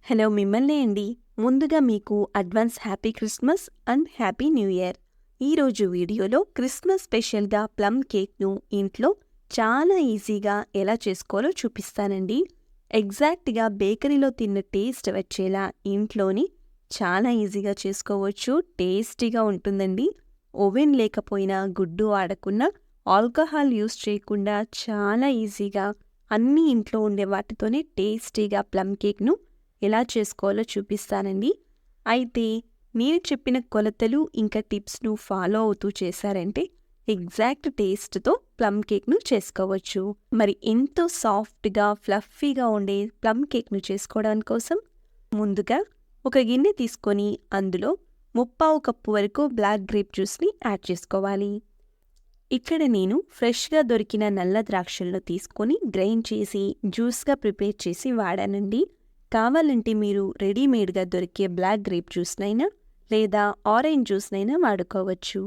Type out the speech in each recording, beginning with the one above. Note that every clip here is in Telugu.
హలో మిమ్మల్నే అండి. ముందుగా మీకు advance happy Christmas and happy new year. ఈరోజు వీడియోలో క్రిస్మస్ స్పెషల్గా ప్లమ్ కేక్ను ఇంట్లో చాలా ఈజీగా ఎలా చేసుకోవాలో చూపిస్తానండి. ఎగ్జాక్ట్గా బేకరీలో తిన్న టేస్ట్ వచ్చేలా ఇంట్లోని చాలా ఈజీగా చేసుకోవచ్చు. టేస్టీగా ఉంటుందండి. ఓవెన్ లేకపోయినా, గుడ్డు ఆడకున్నా, ఆల్కహాల్ యూస్ చేయకుండా చాలా ఈజీగా అన్నీ ఇంట్లో ఉండే వాటితోనే టేస్టీగా ప్లమ్ కేక్ను ఎలా చేసుకోవాలో చూపిస్తానండి. అయితే నేను చెప్పిన కొలతలు ఇంకా టిప్స్ను ఫాలో అవుతూ చేశారంటే ఎగ్జాక్ట్ టేస్ట్తో ప్లమ్ కేక్ను చేసుకోవచ్చు. మరి ఎంతో సాఫ్ట్గా ఫ్లఫీగా ఉండే ప్లమ్ కేక్ను చేసుకోవడం కోసం ముందుగా ఒక గిన్నె తీసుకొని అందులో 3/4 కప్పు వరకు బ్లాక్ గ్రేప్ జ్యూస్ని యాడ్ చేసుకోవాలి. ఇక్కడ నేను ఫ్రెష్గా దొరికిన నల్ల ద్రాక్షలను తీసుకొని గ్రైండ్ చేసి జ్యూస్గా ప్రిపేర్ చేసి వాడానండి. కావాలంటే మీరు రెడీమేడ్గా దొరికే బ్లాక్ గ్రేప్ జ్యూస్నైనా లేదా ఆరెంజ్ జ్యూస్నైనా వాడుకోవచ్చు.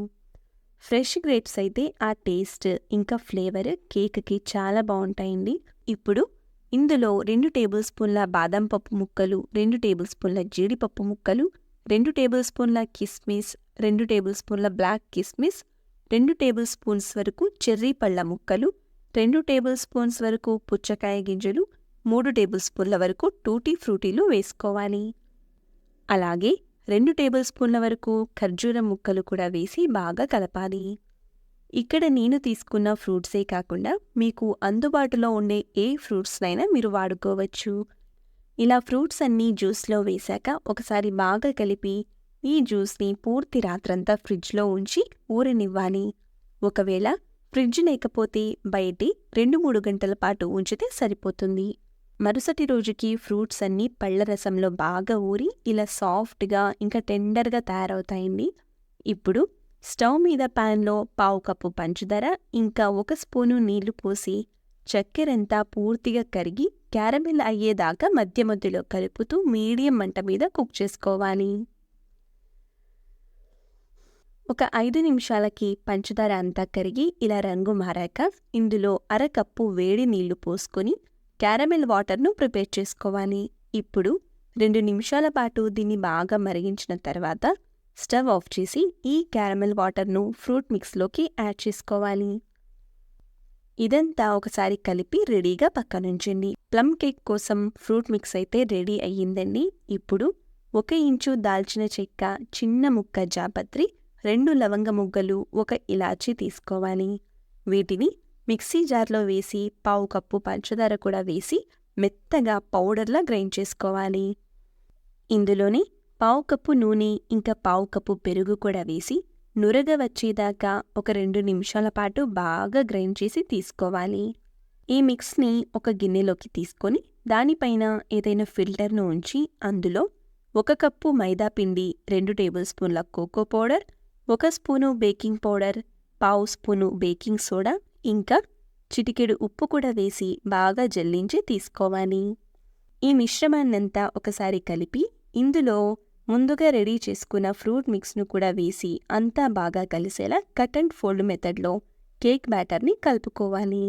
ఫ్రెష్ గ్రేప్స్ అయితే ఆ టేస్ట్ ఇంకా ఫ్లేవర్ కేక్కి చాలా బాగుంటాయండి. ఇప్పుడు ఇందులో 2 టేబుల్ స్పూన్ల బాదం పప్పు ముక్కలు, 2 టేబుల్ స్పూన్ల జీడిపప్పు ముక్కలు, 2 టేబుల్ స్పూన్ల కిస్మిస్, 2 టేబుల్ స్పూన్ల బ్లాక్ కిస్మిస్, 2 టేబుల్ స్పూన్స్ వరకు చెర్రీ పళ్ళ ముక్కలు, 2 టేబుల్ స్పూన్స్ వరకు పుచ్చకాయ గింజలు, 3 టేబుల్ స్పూన్ల వరకు టూటీ ఫ్రూటీలు వేసుకోవాలి. అలాగే 2 టేబుల్ స్పూన్ల వరకు ఖర్జూరం ముక్కలు కూడా వేసి బాగా కలపాలి. ఇక్కడ నేను తీసుకున్న ఫ్రూట్సే కాకుండా మీకు అందుబాటులో ఉండే ఏ ఫ్రూట్స్నైనా మీరు వాడుకోవచ్చు. ఇలా ఫ్రూట్స్ అన్నీ జ్యూస్లో వేశాక ఒకసారి బాగా కలిపి ఈ జ్యూస్ని పూర్తి రాత్రంతా ఫ్రిడ్జ్లో ఉంచి ఊరనివ్వాలి. ఒకవేళ ఫ్రిడ్జ్ లేకపోతే బయటే 2-3 గంటల పాటు ఉంచితే సరిపోతుంది. మరుసటి రోజుకి ఫ్రూట్స్ అన్నీ పళ్ళ రసంలో బాగా ఊరి ఇలా సాఫ్ట్గా ఇంకా టెండర్గా తయారవుతాయండి. ఇప్పుడు స్టవ్ మీద ప్యాన్లో 1/4 కప్పు పంచదార ఇంకా 1 స్పూను నీళ్లు పోసి చక్కెరంతా పూర్తిగా కరిగి క్యారమెల్ అయ్యేదాకా మధ్య మధ్యలో కలుపుతూ మీడియం మంట మీద కుక్ చేసుకోవాలి. ఒక 5 నిమిషాలకి పంచదార అంతా కరిగి ఇలా రంగు మారాక ఇందులో 1/2 కప్పు వేడి నీళ్లు పోసుకొని క్యారమెల్ వాటర్ను ప్రిపేర్ చేసుకోవాలి. ఇప్పుడు 2 నిమిషాల పాటు దీన్ని బాగా మరిగించిన తర్వాత స్టవ్ ఆఫ్ చేసి ఈ క్యారమెల్ వాటర్ను ఫ్రూట్ మిక్స్లోకి యాడ్ చేసుకోవాలి. ఇదంతా ఒకసారి కలిపి రెడీగా పక్కనుంచండి. ప్లమ్ కేక్ కోసం ఫ్రూట్ మిక్స్ అయితే రెడీ అయ్యిందండి. ఇప్పుడు 1 ఇంచు దాల్చిన చెక్క, చిన్న ముక్క జాపత్రి, 2 లవంగ ముగ్గలు, 1 ఇలాచీ తీసుకోవాలి. వీటిని మిక్సీ జార్లో వేసి 1/4 కప్పు పంచదార కూడా వేసి మెత్తగా పౌడర్లా గ్రైండ్ చేసుకోవాలి. ఇందులోనే 1/4 కప్పు నూనె ఇంకా 1/4 కప్పు పెరుగు కూడా వేసి నురగ వచ్చేదాకా ఒక 2 నిమిషాల పాటు బాగా గ్రైండ్ చేసి తీసుకోవాలి. ఈ మిక్స్ని ఒక గిన్నెలోకి తీసుకొని దానిపైన ఏదైనా ఫిల్టర్ను ఉంచి అందులో 1 కప్పు మైదా పిండి, 2 టేబుల్ స్పూన్ల cocoa powder, 1 spoon baking powder, 1/2 spoon baking soda ఇంకా చిటికెడు ఉప్పు కూడా వేసి బాగా జల్లించి తీసుకోవాలి. ఈ మిశ్రమాన్నంతా ఒకసారి కలిపి ఇందులో ముందుగా రెడీ చేసుకున్న ఫ్రూట్ మిక్స్ను కూడా వేసి అంతా బాగా కలిసేలా కట్ అండ్ ఫోల్డ్ మెథడ్లో కేక్ బ్యాటర్ని కలుపుకోవాలి.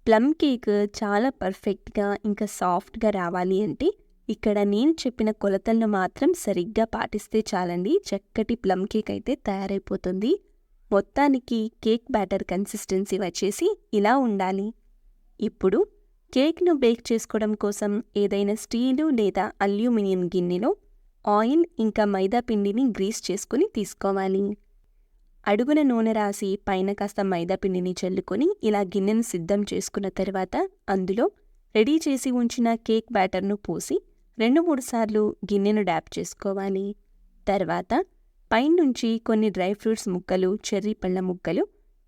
ప్లమ్ కేక్ చాలా పర్ఫెక్ట్గా ఇంకా సాఫ్ట్గా రావాలి అంటే ఇక్కడ నేను చెప్పిన కొలతలను మాత్రం సరిగ్గా పాటిస్తే చాలండి. చక్కటి ప్లమ్ కేక్ అయితే తయారైపోతుంది. మొత్తానికి కేక్ బ్యాటర్ కన్సిస్టెన్సీ వచ్చేసి ఇలా ఉండాలి. ఇప్పుడు కేక్ను బేక్ చేసుకోవడం కోసం ఏదైనా స్టీలు లేదా అల్యూమినియం గిన్నెలో ఆయిల్ ఇంకా మైదా పిండిని గ్రీస్ చేసుకుని తీసుకోవాలి. అడుగున నూనె రాసి పైన కాస్త మైదా పిండిని చల్లుకొని ఇలా గిన్నెను సిద్ధం చేసుకున్న తర్వాత అందులో రెడీ చేసి ఉంచిన కేక్ బ్యాటర్ను పోసి 2-3 సార్లు గిన్నెను డ్యాప్ చేసుకోవాలి. తర్వాత పైనుంచి కొన్ని డ్రై ఫ్రూట్స్ ముక్కలు, చెర్రీ పళ్ళ ముక్కలు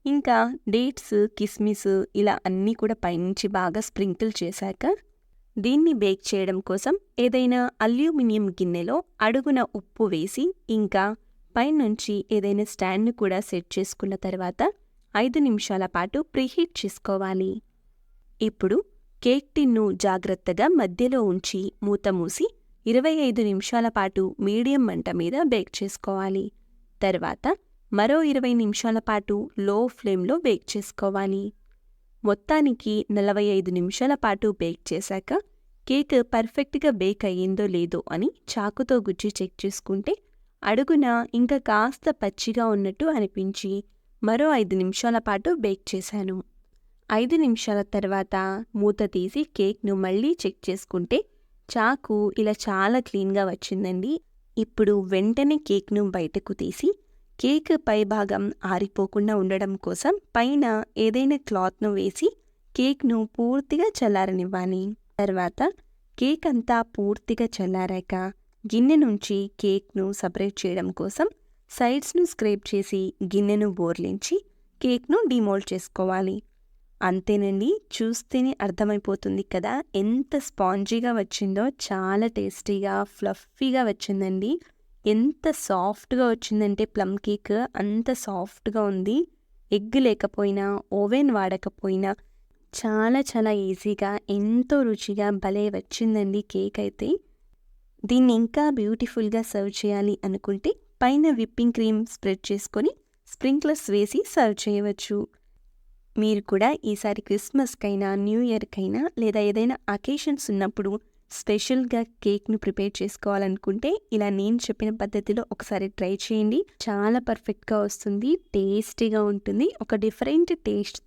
ఇంకా డేట్స్, కిస్మిస్ ఇలా అన్నీ కూడా పైనుంచి బాగా స్ప్రింకిల్ చేశాక దీన్ని బేక్ చేయడం కోసం ఏదైనా అల్యూమినియం గిన్నెలో అడుగున ఉప్పు వేసి ఇంకా పైనుంచి ఏదైనా స్టాండ్ను కూడా సెట్ చేసుకున్న తర్వాత 5 నిమిషాల పాటు ప్రీహీట్ చేసుకోవాలి. ఇప్పుడు కేక్ టిన్ను జాగ్రత్తగా మధ్యలో ఉంచి మూత మూసి 25 నిమిషాల పాటు మీడియం మంట మీద బేక్ చేసుకోవాలి. తర్వాత మరో 20 నిమిషాల పాటు లో ఫ్లేమ్లో బేక్ చేసుకోవాలి. మొత్తానికి 45 నిమిషాల పాటు బేక్ చేశాక కేక్ పర్ఫెక్ట్‌గా బేక్ అయ్యిందో లేదో అని చాకుతో గుచ్చి చెక్ చేసుకుంటే అడుగున ఇంకా కాస్త పచ్చిగా ఉన్నట్టు అనిపించి మరో 5 నిమిషాల పాటు బేక్ చేశాను. 5 నిమిషాల తర్వాత మూత తీసి కేక్‌ను మళ్ళీ చెక్ చేసుకుంటే చాకు ఇలా చాలా క్లీన్‌గా వచ్చిందండి. ఇప్పుడు వెంటనే కేక్‌ను బయటకు తీసి కేక్ పైభాగం ఆరిపోకుండా ఉండడం కోసం పైన ఏదైనా క్లాత్‌ను వేసి కేక్‌ను పూర్తిగా చల్లారనివ్వాలి. తర్వాత కేక్ అంతా పూర్తిగా చల్లారాక గిన్నె నుంచి కేక్‌ను సపరేట్ చేయడం కోసం సైడ్స్‌ను స్క్రేప్ చేసి గిన్నెను బోర్లించి కేక్‌ను డీమోల్డ్ చేసుకోవాలి. అంతేనండి. చూస్తేనే అర్థమైపోతుంది కదా ఎంత స్పాంజీగా వచ్చిందో. చాలా టేస్టీగా, ఫ్లఫీగా వచ్చిందండి. ఎంత సాఫ్ట్‌గా వచ్చిందంటే ప్లమ్ కేక్ అంత సాఫ్ట్‌గా ఉంది. ఎగ్ లేకపోయినా, ఓవెన్ వాడకపోయినా చాలా చాలా ఈజీగా ఎంతో రుచిగా భలే వచ్చిందండి కేక్ అయితే. దీన్ని ఇంకా బ్యూటిఫుల్‌గా సర్వ్ చేయాలి అనుకుంటే పైన విప్పింగ్ క్రీమ్ స్ప్రెడ్ చేసుకొని స్ప్రింక్లర్స్ వేసి సర్వ్ చేయవచ్చు. మీరు కూడా ఈసారి క్రిస్మస్‌కైనా, న్యూ ఇయర్‌కైనా లేదా ఏదైనా అకేషన్స్ ఉన్నప్పుడు స్పెషల్‌గా కేక్‌ను ప్రిపేర్ చేసుకోవాలనుకుంటే ఇలా నేను చెప్పిన పద్ధతిలో ఒకసారి ట్రై చేయండి. చాలా పర్ఫెక్ట్‌గా వస్తుంది. టేస్టీగా ఉంటుంది. ఒక డిఫరెంట్ టేస్ట్